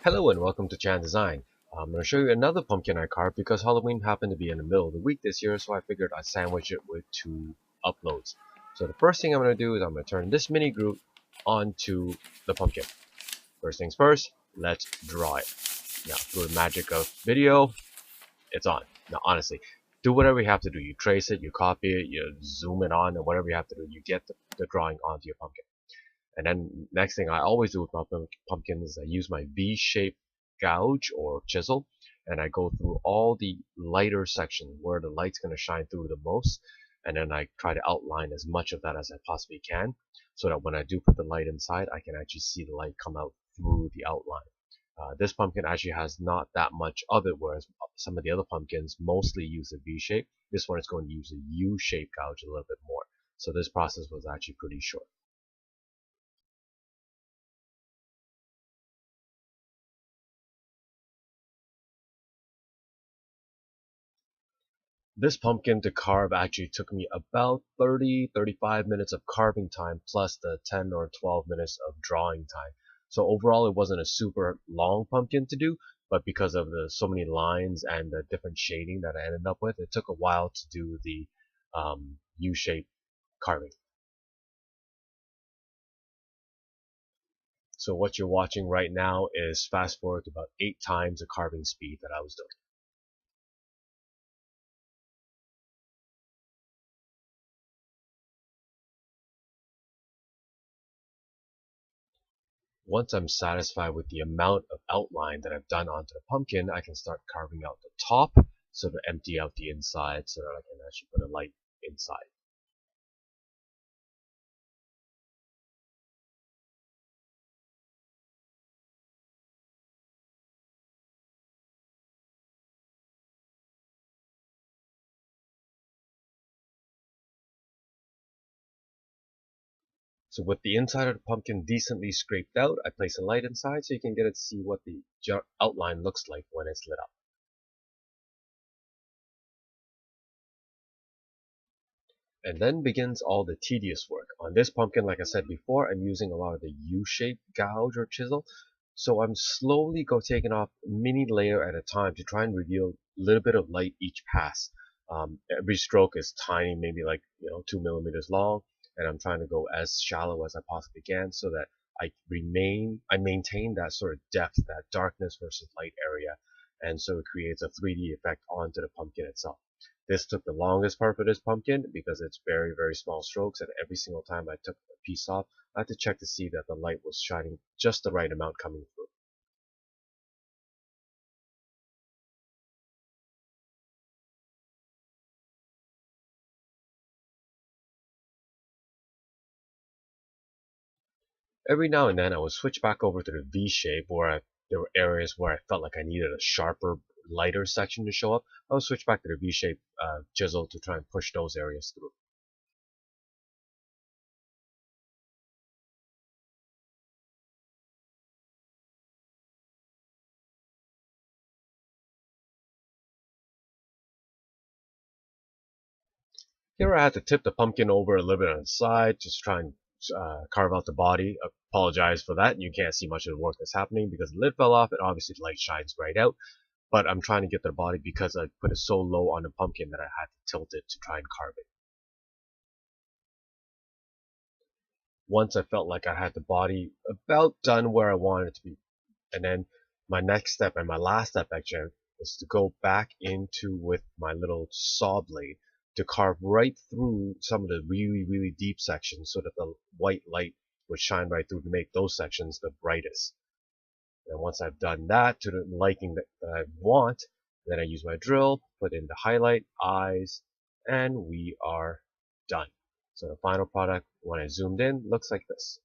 Hello and welcome to ChanDezign. I'm going to show you another pumpkin I carved because Halloween happened to be in the middle of the week this year, so I figured I'd sandwich it with two uploads. So the first thing I'm going to do is I'm going to turn this mini Groot onto the pumpkin. First things first, let's draw it. Now, through the magic of video, it's on. Now, honestly, do whatever you have to do. You trace it, you copy it, you zoom it on, and whatever you have to do, you get the drawing onto your pumpkin. And then next thing I always do with my pumpkin is I use my V-shaped gouge or chisel, and I go through all the lighter sections where the light's going to shine through the most, and then I try to outline as much of that as I possibly can, so that when I do put the light inside, I can actually see the light come out through the outline. This pumpkin actually has not that much of it, whereas some of the other pumpkins mostly use a V shape. This one is going to use a U-shaped gouge a little bit more. So this process was actually pretty short. This pumpkin to carve actually took me about 30-35 minutes of carving time plus the 10 or 12 minutes of drawing time. So overall it wasn't a super long pumpkin to do, but because of the so many lines and the different shading that I ended up with, it took a while to do the U-shaped carving. So what you're watching right now is fast forward to about 8 times the carving speed that I was doing. Once I'm satisfied with the amount of outline that I've done onto the pumpkin, I can start carving out the top, so to empty out the inside so that I can actually put a light inside. So with the inside of the pumpkin decently scraped out, I place a light inside so you can get to see what the outline looks like when it's lit up. And then begins all the tedious work. On this pumpkin, like I said before, I'm using a lot of the U-shaped gouge or chisel. So I'm slowly taking off mini layer at a time to try and reveal a little bit of light each pass. Every stroke is tiny, maybe like 2 millimeters long, and I'm trying to go as shallow as I possibly can so that I maintain that sort of depth, that darkness versus light area, and so it creates a 3D effect onto the pumpkin itself. This took the longest part for this pumpkin because it's very, very small strokes, and every single time I took a piece off, I had to check to see that the light was shining just the right amount coming through. Every now and then I would switch back over to the V shape there were areas where I felt like I needed a sharper, lighter section to show up. I would switch back to the V shape chisel to try and push those areas through. Here I had to tip the pumpkin over a little bit on the side, just try and carve out the body. Apologize for that. You can't see much of the work that's happening because the lid fell off and obviously the light shines right out. But I'm trying to get the body because I put it so low on the pumpkin that I had to tilt it to try and carve it. Once I felt like I had the body about done where I wanted it to be, and then my next step and my last step actually was to go back into with my little saw blade to carve right through some of the really, really deep sections so that the white light would shine right through to make those sections the brightest. And once I've done that to the liking that I want, then I use my drill, put in the highlight, eyes, and we are done. So the final product, when I zoomed in, looks like this.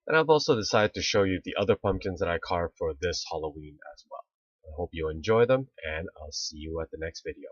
And I've also decided to show you the other pumpkins that I carved for this Halloween as well. I hope you enjoy them, and I'll see you at the next video.